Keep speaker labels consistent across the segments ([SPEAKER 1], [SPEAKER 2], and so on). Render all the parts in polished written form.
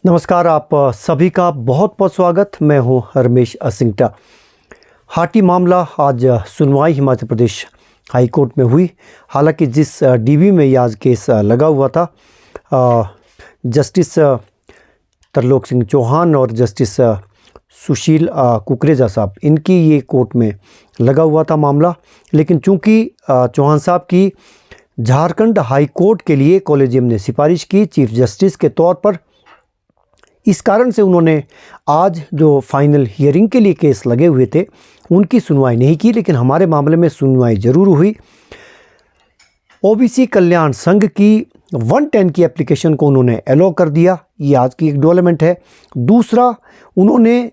[SPEAKER 1] नमस्कार, आप सभी का बहुत बहुत स्वागत। मैं हूं रमेश असिंगटा। हाटी मामला आज सुनवाई हिमाचल प्रदेश हाई कोर्ट में हुई। हालांकि जिस डीबी में ये आज केस लगा हुआ था, जस्टिस तरलोक सिंह चौहान और जस्टिस सुशील कुकरेजा साहब, इनकी ये कोर्ट में लगा हुआ था मामला। लेकिन चूंकि चौहान साहब की झारखंड हाई कोर्ट के लिए कॉलेजियम ने सिफारिश की चीफ जस्टिस के तौर पर, इस कारण से उन्होंने आज जो फाइनल हियरिंग के लिए केस लगे हुए थे उनकी सुनवाई नहीं की। लेकिन हमारे मामले में सुनवाई जरूर हुई। ओबीसी कल्याण संघ की 110 की एप्लीकेशन को उन्होंने एलो कर दिया। ये आज की एक डेवलपमेंट है। दूसरा, उन्होंने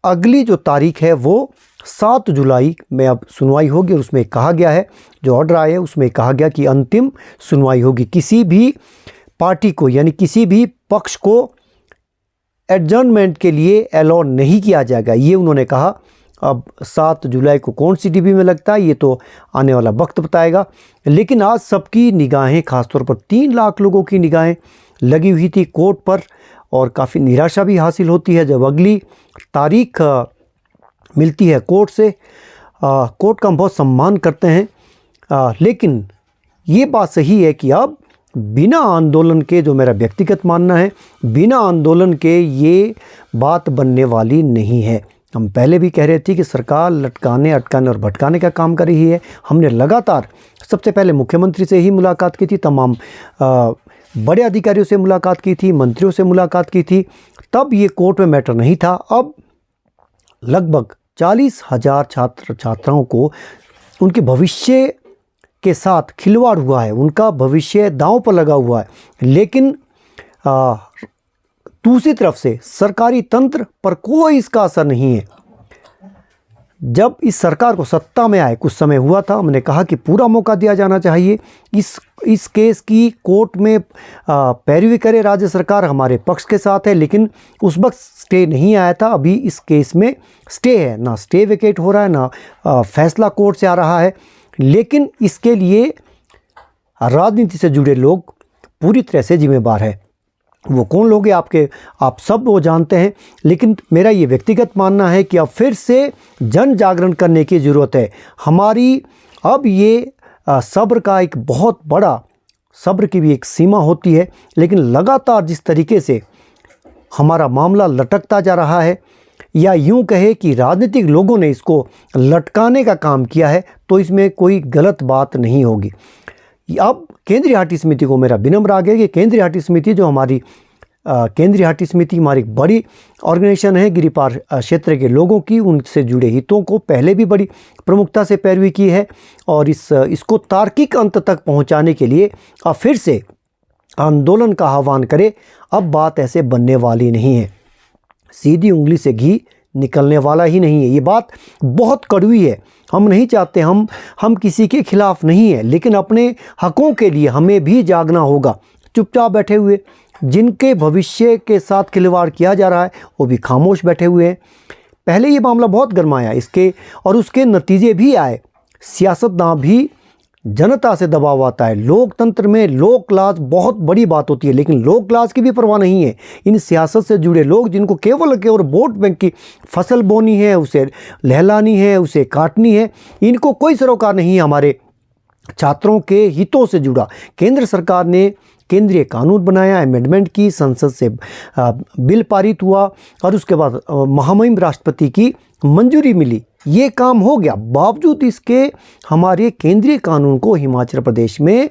[SPEAKER 1] अगली जो तारीख है वो 7 जुलाई में अब सुनवाई होगी और उसमें कहा गया है, जो ऑर्डर आया है उसमें कहा गया कि अंतिम सुनवाई होगी। किसी भी पार्टी को यानी किसी भी पक्ष को एडजर्नमेंट के लिए अलाउ नहीं किया जाएगा, ये उन्होंने कहा। अब 7 जुलाई को कौन सी डीबी में लगता है ये तो आने वाला वक्त बताएगा। लेकिन आज सबकी निगाहें, खासतौर पर 3 लाख लोगों की निगाहें लगी हुई थी कोर्ट पर, और काफ़ी निराशा भी हासिल होती है जब अगली तारीख मिलती है कोर्ट से। कोर्ट का हम बहुत सम्मान करते हैं, लेकिन ये बात सही है कि अब बिना आंदोलन के, जो मेरा व्यक्तिगत मानना है, बिना आंदोलन के ये बात बनने वाली नहीं है। हम पहले भी कह रहे थे कि सरकार लटकाने, अटकाने और भटकाने का काम कर रही है। हमने लगातार सबसे पहले मुख्यमंत्री से ही मुलाकात की थी, तमाम बड़े अधिकारियों से मुलाकात की थी, मंत्रियों से मुलाकात की थी, तब ये कोर्ट में मैटर नहीं था। अब लगभग 40,000 छात्र छात्राओं को उनके भविष्य के साथ खिलवाड़ हुआ है, उनका भविष्य दांव पर लगा हुआ है। लेकिन दूसरी तरफ से सरकारी तंत्र पर कोई इसका असर नहीं है। जब इस सरकार को सत्ता में आए कुछ समय हुआ था, हमने कहा कि पूरा मौका दिया जाना चाहिए। इस केस की कोर्ट में पैरवी करे राज्य सरकार, हमारे पक्ष के साथ है। लेकिन उस वक्त स्टे नहीं आया था। अभी इस केस में स्टे है, ना स्टे वेकेट हो रहा है, ना फैसला कोर्ट से आ रहा है। लेकिन इसके लिए राजनीति से जुड़े लोग पूरी तरह से जिम्मेदार है। वो कौन लोग हैं आप सब वो जानते हैं। लेकिन मेरा ये व्यक्तिगत मानना है कि अब फिर से जन जागरण करने की ज़रूरत है हमारी। अब ये सब्र का एक बहुत बड़ा, सब्र की भी एक सीमा होती है। लेकिन लगातार जिस तरीके से हमारा मामला लटकता जा रहा है, या यूं कहे कि राजनीतिक लोगों ने इसको लटकाने का काम किया है, तो इसमें कोई गलत बात नहीं होगी। अब केंद्रीय हाटी समिति को मेरा विनम्र आग्रह है कि केंद्रीय हाटी समिति, जो हमारी केंद्रीय हाटी समिति हमारी बड़ी ऑर्गेनाइजेशन है गिरिपार क्षेत्र के लोगों की, उनसे जुड़े हितों को पहले भी बड़ी प्रमुखता से पैरवी की है, और इसको तार्किक अंत तक पहुंचाने के लिए अब फिर से आंदोलन का आह्वान करे। अब बात ऐसे बनने वाली नहीं है, सीधी उंगली से घी निकलने वाला ही नहीं है। ये बात बहुत कड़वी है। हम नहीं चाहते, हम किसी के खिलाफ नहीं है, लेकिन अपने हकों के लिए हमें भी जागना होगा। चुपचाप बैठे हुए जिनके भविष्य के साथ खिलवाड़ किया जा रहा है वो भी खामोश बैठे हुए हैं। पहले ये मामला बहुत गरमाया इसके, और उसके नतीजे भी आए। सियासतदान भी, जनता से दबाव आता है। लोकतंत्र में लोक लाज बहुत बड़ी बात होती है, लेकिन लोक लाज की भी परवाह नहीं है इन सियासत से जुड़े लोग, जिनको केवल वोट बैंक की फसल बोनी है, उसे लहलानी है, उसे काटनी है। इनको कोई सरोकार नहीं है हमारे छात्रों के हितों से जुड़ा। केंद्र सरकार ने केंद्रीय कानून बनाया, अमेंडमेंट की, संसद से बिल पारित हुआ, और उसके बाद महामहिम राष्ट्रपति की मंजूरी मिली। ये काम हो गया। बावजूद इसके हमारे केंद्रीय कानून को हिमाचल प्रदेश में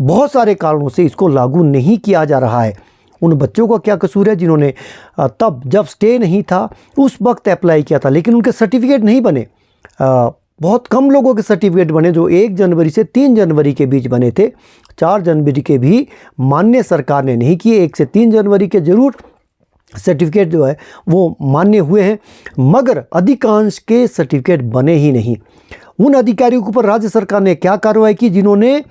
[SPEAKER 1] बहुत सारे कारणों से इसको लागू नहीं किया जा रहा है। उन बच्चों का क्या कसूर है जिन्होंने तब जब स्टे नहीं था उस वक्त अप्लाई किया था, लेकिन उनके सर्टिफिकेट नहीं बने। बहुत कम लोगों के सर्टिफिकेट बने जो 1 जनवरी से 3 जनवरी के बीच बने थे। 4 जनवरी के भी मान्य सरकार ने नहीं किए। 1 से 3 जनवरी के जरूर सर्टिफिकेट जो है वो मान्य हुए हैं, मगर अधिकांश के सर्टिफिकेट बने ही नहीं। उन अधिकारियों के ऊपर राज्य सरकार ने क्या कार्रवाई की जिन्होंने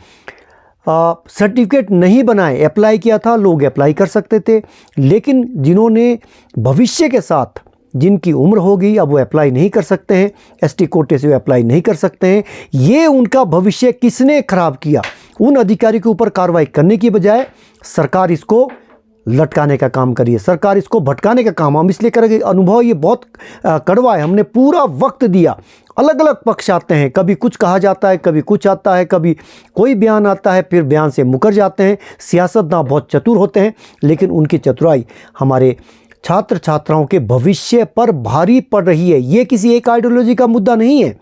[SPEAKER 1] सर्टिफिकेट नहीं बनाए? अप्लाई किया था, लोग अप्लाई कर सकते थे, लेकिन जिन्होंने भविष्य के साथ, जिनकी उम्र हो गई, अब वो अप्लाई नहीं कर सकते हैं, एसटी कोटे से वो अप्लाई नहीं कर सकते हैं। ये उनका भविष्य किसने खराब किया? उन अधिकारी के ऊपर कार्रवाई करने की बजाय सरकार इसको लटकाने का काम करिए, सरकार इसको भटकाने का काम हम इसलिए करेंगे। अनुभव ये बहुत कड़वा है, हमने पूरा वक्त दिया, अलग अलग पक्ष आते हैं, कभी कुछ कहा जाता है, कभी कुछ आता है, कभी कोई बयान आता है, फिर बयान से मुकर जाते हैं। सियासतदान बहुत चतुर होते हैं, लेकिन उनकी चतुराई हमारे छात्र छात्राओं के भविष्य पर भारी पड़ रही है। ये किसी एक आइडियोलॉजी का मुद्दा नहीं है,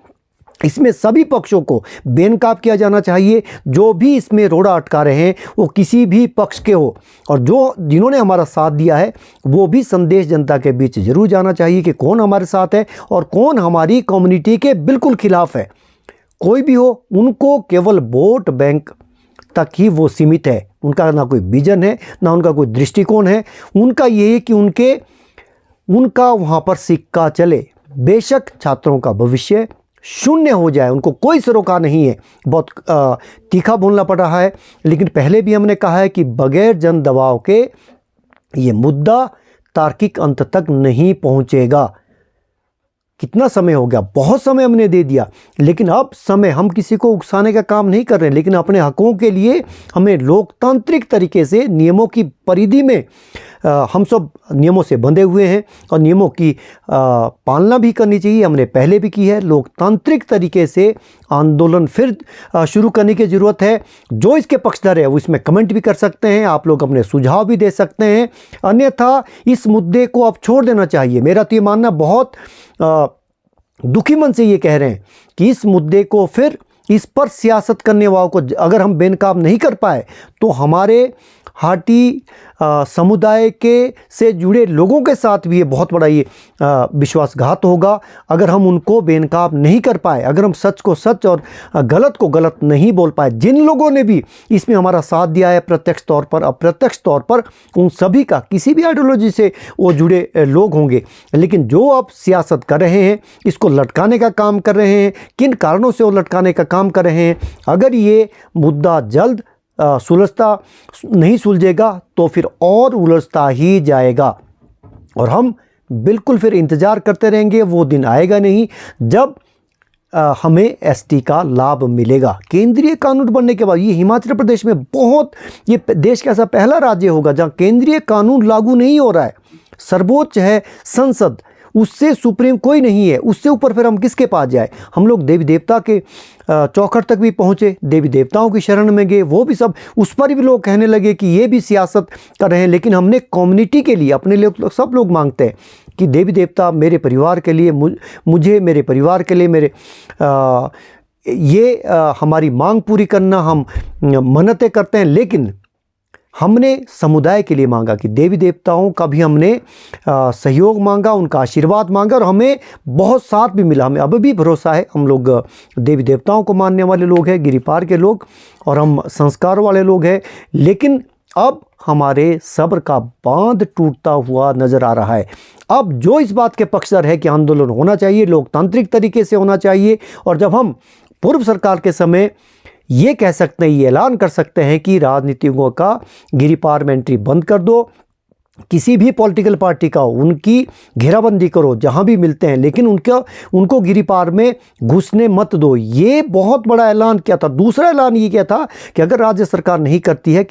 [SPEAKER 1] इसमें सभी पक्षों को बेनकाब किया जाना चाहिए। जो भी इसमें रोड़ा अटका रहे हैं वो किसी भी पक्ष के हो, और जिन्होंने हमारा साथ दिया है वो भी संदेश जनता के बीच जरूर जाना चाहिए कि कौन हमारे साथ है और कौन हमारी कम्युनिटी के बिल्कुल खिलाफ है। कोई भी हो, उनको केवल वोट बैंक तक ही वो सीमित है, उनका ना कोई विजन है, ना उनका कोई दृष्टिकोण है। उनका ये है कि उनका वहाँ पर सिक्का चले। बेशक छात्रों का भविष्य शून्य हो जाए, उनको कोई सरोकार नहीं है। बहुत तीखा बोलना पड़ रहा है, लेकिन पहले भी हमने कहा है कि बगैर जन दबाव के ये मुद्दा तार्किक अंत तक नहीं पहुंचेगा। कितना समय हो गया, बहुत समय हमने दे दिया, लेकिन अब समय, हम किसी को उकसाने का काम नहीं कर रहे हैं, लेकिन अपने हकों के लिए हमें लोकतांत्रिक तरीके से नियमों की परिधि में हम सब नियमों से बंधे हुए हैं और नियमों की पालना भी करनी चाहिए। हमने पहले भी की है। लोकतांत्रिक तरीके से आंदोलन फिर शुरू करने की ज़रूरत है। जो इसके पक्षधर है वो इसमें कमेंट भी कर सकते हैं, आप लोग अपने सुझाव भी दे सकते हैं। अन्यथा इस मुद्दे को अब छोड़ देना चाहिए। मेरा तो ये मानना, बहुत दुखी मन से ये कह रहे हैं कि इस मुद्दे को फिर इस पर सियासत करने वालों को अगर हम बेनकाब नहीं कर पाए तो हमारे हाटी समुदाय के से जुड़े लोगों के साथ भी ये बहुत बड़ा ये विश्वासघात होगा। अगर हम उनको बेनकाब नहीं कर पाए, अगर हम सच को सच और गलत को गलत नहीं बोल पाए। जिन लोगों ने भी इसमें हमारा साथ दिया है, प्रत्यक्ष तौर पर अप्रत्यक्ष तौर पर, उन सभी का, किसी भी आइडियोलॉजी से वो जुड़े लोग होंगे, लेकिन जो अब सियासत कर रहे हैं, इसको लटकाने का काम कर रहे हैं, किन कारणों से वो लटकाने का काम कर रहे हैं, अगर ये मुद्दा जल्द सुलझता नहीं सुलझेगा तो फिर और उलझता ही जाएगा और हम बिल्कुल फिर इंतज़ार करते रहेंगे। वो दिन आएगा नहीं जब हमें एसटी का लाभ मिलेगा। केंद्रीय कानून बनने के बाद ये हिमाचल प्रदेश में ये देश का ऐसा पहला राज्य होगा जहां केंद्रीय कानून लागू नहीं हो रहा है। सर्वोच्च है संसद, उससे सुप्रीम कोई नहीं है, उससे ऊपर फिर हम किसके पास जाए। हम लोग देवी देवता के चौखट तक भी पहुँचे, देवी देवताओं की शरण में गए, वो भी सब, उस पर भी लोग कहने लगे कि ये भी सियासत कर रहे हैं। लेकिन हमने कम्युनिटी के लिए, अपने लिए सब लोग मांगते हैं कि देवी देवता मेरे परिवार के लिए, मुझे, मेरे परिवार के लिए, हमारी मांग पूरी करना हम मन्नतें करते हैं। लेकिन हमने समुदाय के लिए मांगा कि देवी देवताओं का भी हमने सहयोग मांगा, उनका आशीर्वाद मांगा और हमें बहुत साथ भी मिला। हमें अब भी भरोसा है, हम लोग देवी देवताओं को मानने वाले लोग हैं, गिरिपार के लोग, और हम संस्कार वाले लोग हैं। लेकिन अब हमारे सब्र का बांध टूटता हुआ नज़र आ रहा है। अब जो इस बात के पक्षधर है कि आंदोलन होना चाहिए, लोकतांत्रिक तरीके से होना चाहिए, और जब हम पूर्व सरकार के समय ये कह सकते हैं, ये ऐलान कर सकते हैं कि राजनीतिज्ञों का गिरिपार में एंट्री बंद कर दो, किसी भी पॉलिटिकल पार्टी का उनकी घेराबंदी करो जहां भी मिलते हैं, लेकिन उनको गिरिपार में घुसने मत दो। ये बहुत बड़ा ऐलान किया था। दूसरा ऐलान ये किया था कि अगर राज्य सरकार नहीं करती है,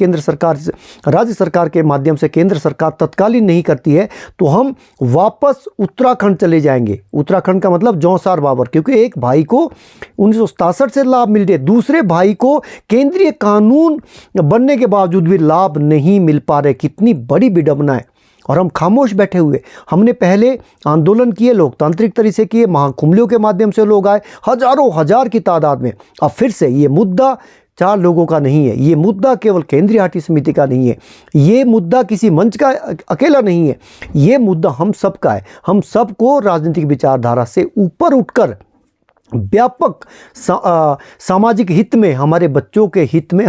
[SPEAKER 1] राज्य सरकार के माध्यम से केंद्र सरकार तत्कालीन नहीं करती है, तो हम वापस उत्तराखंड चले जाएंगे। उत्तराखंड का मतलब जौसार बाबर, क्योंकि एक भाई को 1967 से लाभ मिल रहे, दूसरे भाई को केंद्रीय कानून बनने के बावजूद भी लाभ नहीं मिल पा रहे। कितनी बड़ी विडंबना है। और हम खामोश बैठे हुए। हमने पहले आंदोलन किए, लोकतांत्रिक तरीके से किए, महाकुंभों के माध्यम से लोग आए हजारों हजार की तादाद में। अब फिर से ये मुद्दा 4 लोगों का नहीं है, ये मुद्दा केवल केंद्रीय हाटी समिति का नहीं है, ये मुद्दा किसी मंच का अकेला नहीं है, ये मुद्दा हम सब का है। हम सबको राजनीतिक विचारधारा से ऊपर उठकर व्यापक सामाजिक हित में, हमारे बच्चों के हित में,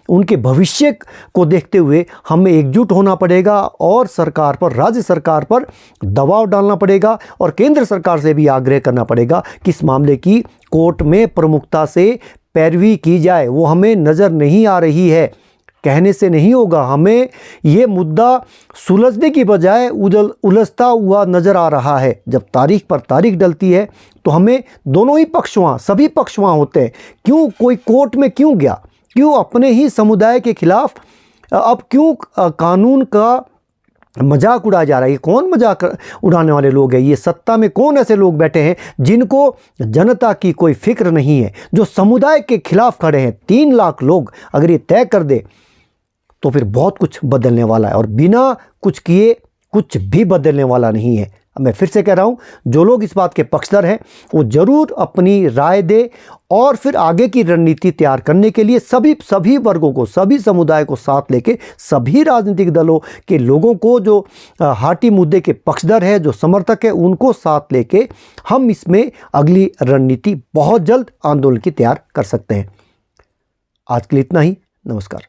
[SPEAKER 1] उनके भविष्य को देखते हुए हमें एकजुट होना पड़ेगा और सरकार पर, राज्य सरकार पर दबाव डालना पड़ेगा और केंद्र सरकार से भी आग्रह करना पड़ेगा कि इस मामले की कोर्ट में प्रमुखता से पैरवी की जाए। वो हमें नज़र नहीं आ रही है, कहने से नहीं होगा। हमें ये मुद्दा सुलझने की बजाय उलझता हुआ नज़र आ रहा है। जब तारीख पर तारीख डलती है तो हमें दोनों ही पक्ष वहाँ, सभी पक्ष वहाँ होते हैं। क्यों कोई कोर्ट में क्यों गया, क्यों अपने ही समुदाय के खिलाफ अब क्यों कानून का मजाक उड़ाया जा रहा है? ये कौन मजाक उड़ाने वाले लोग हैं? ये सत्ता में कौन ऐसे लोग बैठे हैं जिनको जनता की कोई फिक्र नहीं है, जो समुदाय के खिलाफ खड़े हैं? 3 लाख लोग अगर ये तय कर दे तो फिर बहुत कुछ बदलने वाला है, और बिना कुछ किए कुछ भी बदलने वाला नहीं है। मैं फिर से कह रहा हूँ, जो लोग इस बात के पक्षधर हैं वो ज़रूर अपनी राय दे, और फिर आगे की रणनीति तैयार करने के लिए सभी वर्गों को, सभी समुदाय को साथ लेके, सभी राजनीतिक दलों के लोगों को, जो हाटी मुद्दे के पक्षधर है, जो समर्थक है, उनको साथ लेके हम इसमें अगली रणनीति बहुत जल्द आंदोलन की तैयार कर सकते हैं। आज के लिए इतना ही। नमस्कार।